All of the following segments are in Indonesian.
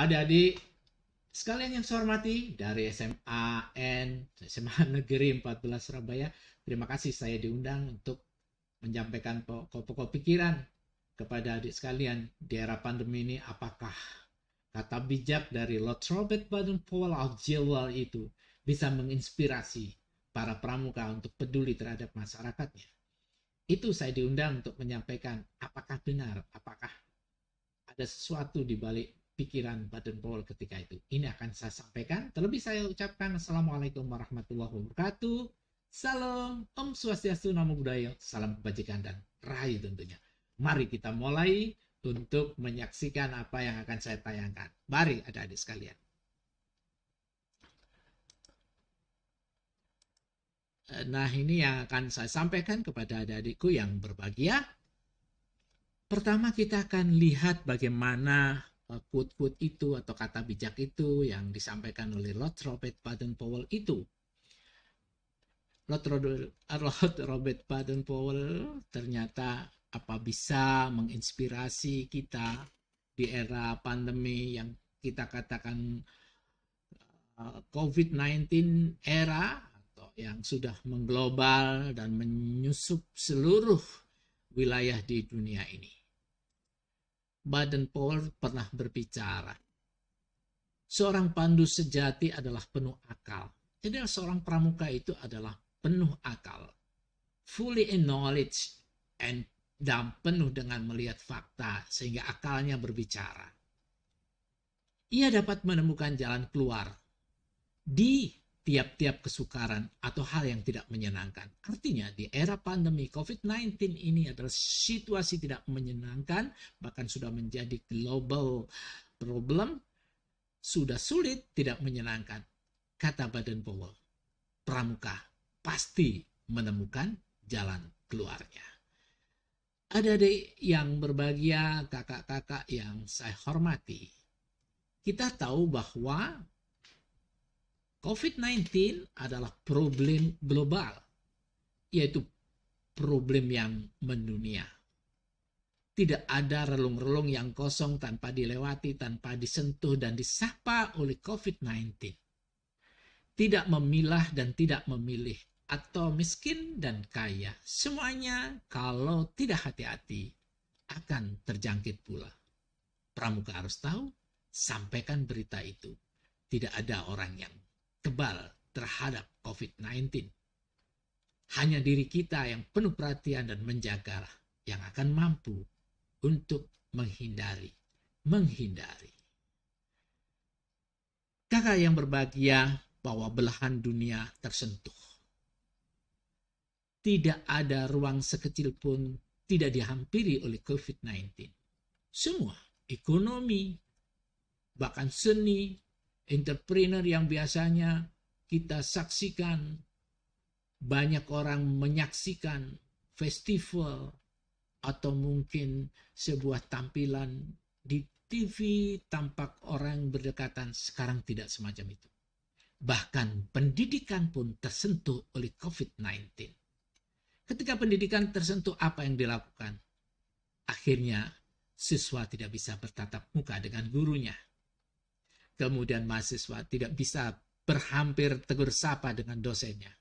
Adik-adik sekalian yang saya hormati dari SMA Negeri 14 Surabaya, terima kasih saya diundang untuk menyampaikan pokok-pokok pikiran kepada adik sekalian di era pandemi ini. Apakah kata bijak dari Lord Robert Baden-Powell of Jewel itu bisa menginspirasi para pramuka untuk peduli terhadap masyarakatnya? Itu saya diundang untuk menyampaikan apakah benar, apakah ada sesuatu di balik pikiran Baden-Powell ketika itu. Ini akan saya sampaikan. Terlebih saya ucapkan Assalamualaikum warahmatullahi wabarakatuh. Salam, Om Swastiastu, Namo Buddhaya, salam kebajikan dan rahayu tentunya. Mari kita mulai untuk menyaksikan apa yang akan saya tayangkan. Mari adik-adik sekalian. Nah, ini yang akan saya sampaikan kepada adik-adikku yang berbahagia. Pertama kita akan lihat bagaimana quote-quote itu atau kata bijak itu yang disampaikan oleh Lord Robert Baden-Powell itu. Lord Robert Baden-Powell ternyata apa bisa menginspirasi kita di era pandemi yang kita katakan COVID-19 era atau yang sudah mengglobal dan menyusup seluruh wilayah di dunia ini. Baden-Powell pernah berbicara, seorang pandu sejati adalah penuh akal. Jadi seorang pramuka itu adalah penuh akal, fully in knowledge, dan penuh dengan melihat fakta sehingga akalnya berbicara. Ia dapat menemukan jalan keluar di tiap-tiap kesukaran atau hal yang tidak menyenangkan. Artinya di era pandemi COVID-19 ini adalah situasi tidak menyenangkan, bahkan sudah menjadi global problem, sudah sulit, tidak menyenangkan. Kata Baden-Powell, pramuka pasti menemukan jalan keluarnya. Adik-adik yang berbahagia, kakak-kakak yang saya hormati, kita tahu bahwa COVID-19 adalah problem global, yaitu problem yang mendunia. Tidak ada relung-relung yang kosong tanpa dilewati, tanpa disentuh dan disapa oleh COVID-19. Tidak memilah dan tidak memilih, atau miskin dan kaya. Semuanya kalau tidak hati-hati akan terjangkit pula. Pramuka harus tahu, sampaikan berita itu. Tidak ada orang yang kebal terhadap COVID-19. Hanya diri kita yang penuh perhatian dan menjaga yang akan mampu untuk menghindari. Kakak yang berbahagia bahwa belahan dunia tersentuh. Tidak ada ruang sekecil pun tidak dihampiri oleh COVID-19. Semua, ekonomi, bahkan seni, entrepreneur yang biasanya kita saksikan, banyak orang menyaksikan festival atau mungkin sebuah tampilan di TV tampak orang berdekatan, sekarang tidak semacam itu. Bahkan pendidikan pun tersentuh oleh COVID-19. Ketika pendidikan tersentuh, apa yang dilakukan? Akhirnya siswa tidak bisa bertatap muka dengan gurunya. Kemudian mahasiswa tidak bisa berhampir tegur sapa dengan dosennya.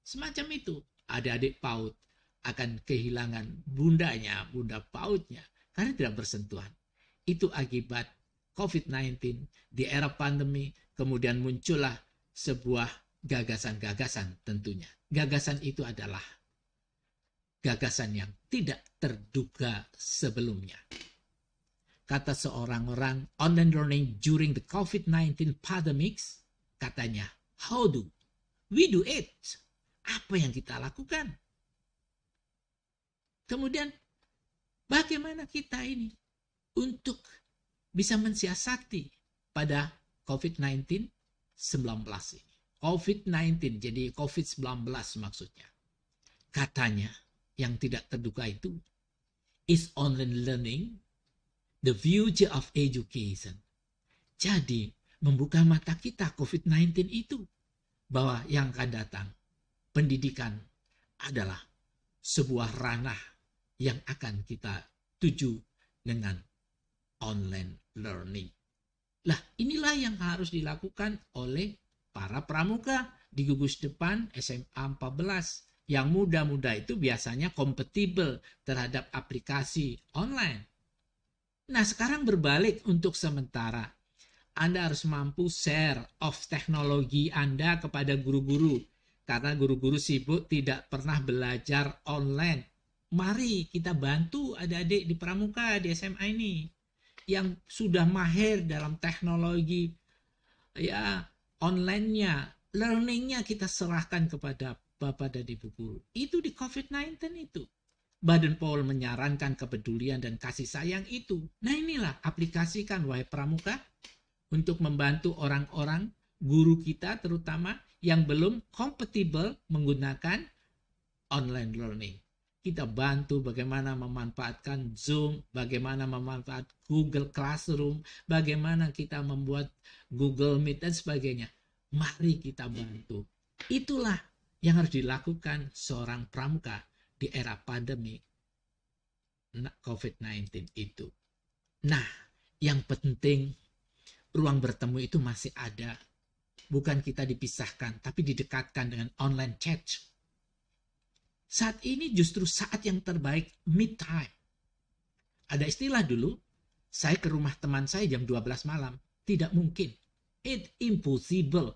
Semacam itu, adik-adik PAUD akan kehilangan bundanya, bunda PAUD-nya, karena tidak bersentuhan. Itu akibat COVID-19 di era pandemi, kemudian muncullah sebuah gagasan-gagasan tentunya. Gagasan itu adalah gagasan yang tidak terduga sebelumnya. Kata seorang orang, online learning during the COVID-19 pandemic, katanya, how do we do it? Apa yang kita lakukan? Kemudian, bagaimana kita ini untuk bisa mensiasati pada COVID-19 ini? COVID-19, jadi COVID-19 maksudnya. Katanya, yang tidak terduga itu, is online learning the future of education. Jadi, membuka mata kita COVID-19 itu, bahwa yang akan datang, pendidikan adalah sebuah ranah yang akan kita tuju dengan online learning. Lah, inilah yang harus dilakukan oleh para pramuka di gugus depan SMA 14. Yang muda-muda itu biasanya kompatibel terhadap aplikasi online. Nah, sekarang berbalik untuk sementara. Anda harus mampu share of teknologi Anda kepada guru-guru. Karena guru-guru sibuk tidak pernah belajar online. Mari kita bantu adik-adik di pramuka di SMA ini yang sudah mahir dalam teknologi ya online-nya, learning-nya kita serahkan kepada Bapak dan Ibu guru. Itu di COVID-19 itu. Baden Powell menyarankan kepedulian dan kasih sayang itu. Nah inilah aplikasikan wahai pramuka untuk membantu orang-orang, guru kita terutama yang belum kompatibel menggunakan online learning. Kita bantu bagaimana memanfaatkan Zoom, bagaimana memanfaatkan Google Classroom, bagaimana kita membuat Google Meet dan sebagainya. Mari kita bantu. Itulah yang harus dilakukan seorang pramuka di era pandemi COVID-19 itu. Nah, yang penting ruang bertemu itu masih ada. Bukan kita dipisahkan, tapi didekatkan dengan online chat. Saat ini justru saat yang terbaik mid time. Ada istilah dulu, saya ke rumah teman saya jam 12 malam. Tidak mungkin. It's impossible.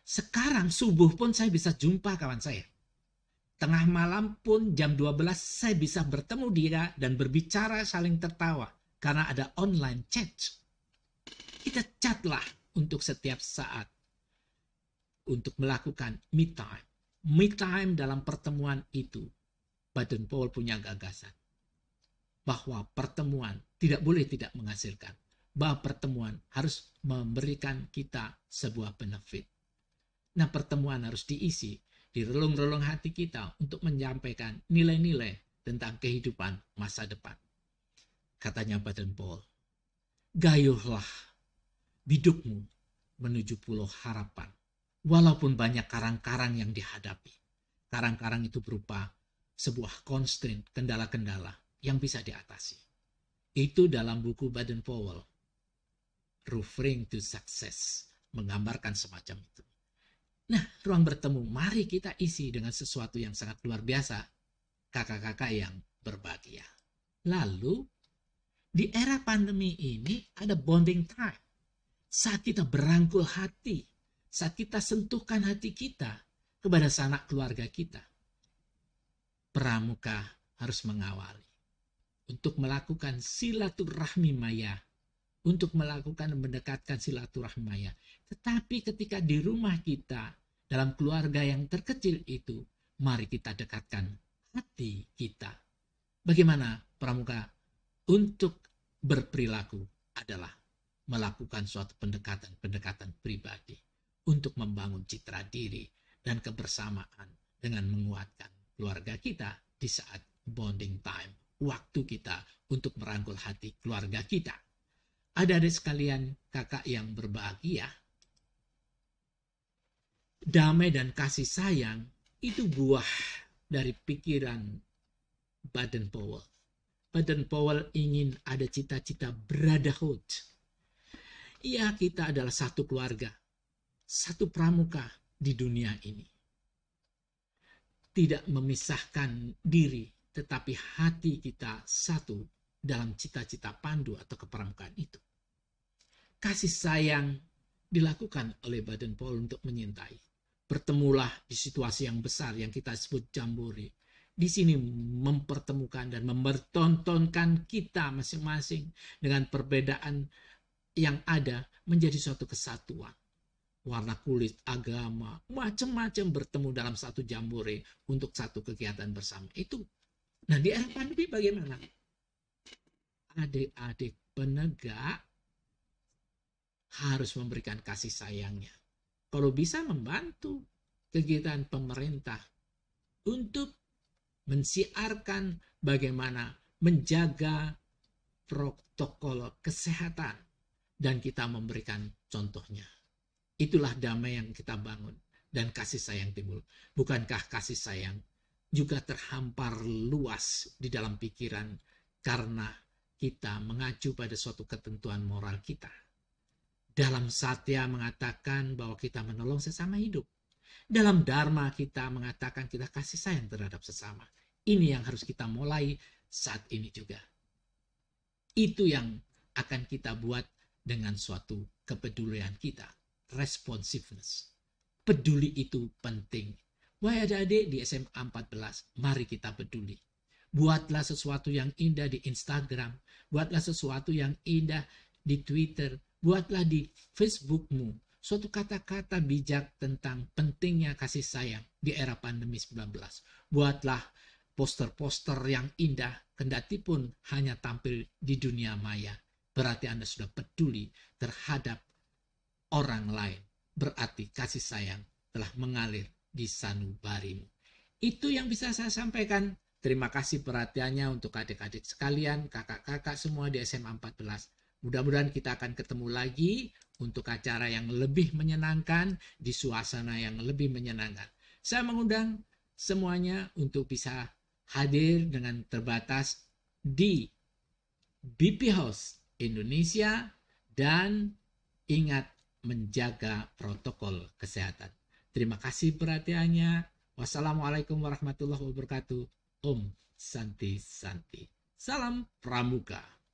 Sekarang subuh pun saya bisa jumpa kawan saya. Tengah malam pun jam 12 saya bisa bertemu dia dan berbicara saling tertawa karena ada online chat. Kita chatlah untuk setiap saat untuk melakukan me time. Me time dalam pertemuan itu, Baden Powell punya gagasan bahwa pertemuan tidak boleh tidak menghasilkan. Bahwa pertemuan harus memberikan kita sebuah benefit. Nah, pertemuan harus diisi di relung-relung hati kita untuk menyampaikan nilai-nilai tentang kehidupan masa depan. Katanya Baden Powell, gayuhlah bidukmu menuju pulau harapan. Walaupun banyak karang-karang yang dihadapi. Karang-karang itu berupa sebuah constraint, kendala-kendala yang bisa diatasi. Itu dalam buku Baden Powell, Referring to Success, menggambarkan semacam itu. Nah, ruang bertemu, mari kita isi dengan sesuatu yang sangat luar biasa. Kakak-kakak yang berbahagia. Lalu, di era pandemi ini ada bonding time. Saat kita berangkul hati, saat kita sentuhkan hati kita kepada sanak keluarga kita. Pramuka harus mengawali. Untuk melakukan silaturahmi maya. Untuk melakukan mendekatkan silaturahmi maya. Tetapi ketika di rumah kita, dalam keluarga yang terkecil itu, mari kita dekatkan hati kita. Bagaimana pramuka untuk berperilaku adalah melakukan suatu pendekatan pribadi untuk membangun citra diri dan kebersamaan dengan menguatkan keluarga kita di saat bonding time, waktu kita untuk merangkul hati keluarga kita. Adik-adik sekalian, kakak yang berbahagia, damai dan kasih sayang itu buah dari pikiran Baden Powell. Baden Powell ingin ada cita-cita brotherhood. Ya, kita adalah satu keluarga, satu pramuka di dunia ini. Tidak memisahkan diri, tetapi hati kita satu dalam cita-cita pandu atau kepramukaan itu. Kasih sayang dilakukan oleh Baden Powell untuk menyintai. Bertemulah di situasi yang besar yang kita sebut jambore. Di sini mempertemukan dan mempertontonkan kita masing-masing dengan perbedaan yang ada menjadi suatu kesatuan. Warna kulit, agama, macam-macam bertemu dalam satu jambore untuk satu kegiatan bersama. Itu. Nah, di era pandemi bagaimana? Adik-adik penegak harus memberikan kasih sayangnya. Kalau bisa membantu kegiatan pemerintah untuk mensiarkan bagaimana menjaga protokol kesehatan dan kita memberikan contohnya. Itulah damai yang kita bangun dan kasih sayang timbul. Bukankah kasih sayang juga terhampar luas di dalam pikiran karena kita mengacu pada suatu ketentuan moral kita. Dalam Satya mengatakan bahwa kita menolong sesama hidup. Dalam Dharma kita mengatakan kita kasih sayang terhadap sesama. Ini yang harus kita mulai saat ini juga. Itu yang akan kita buat dengan suatu kepedulian kita. Responsiveness. Peduli itu penting. Wahai adik-adik di SMA 14, mari kita peduli. Buatlah sesuatu yang indah di Instagram. Buatlah sesuatu yang indah di Twitter. Buatlah di Facebookmu. Suatu kata-kata bijak tentang pentingnya kasih sayang di era pandemi 19. Buatlah poster-poster yang indah, kendati pun hanya tampil di dunia maya. Berarti Anda sudah peduli terhadap orang lain. Berarti kasih sayang telah mengalir di sanubarimu. Itu yang bisa saya sampaikan. Terima kasih perhatiannya untuk adik-adik sekalian, kakak-kakak semua di SMA 14. Mudah-mudahan kita akan ketemu lagi untuk acara yang lebih menyenangkan, di suasana yang lebih menyenangkan. Saya mengundang semuanya untuk bisa hadir dengan terbatas di BP House Indonesia dan ingat menjaga protokol kesehatan. Terima kasih perhatiannya. Wassalamualaikum warahmatullahi wabarakatuh. Om Santi Santi. Salam Pramuka.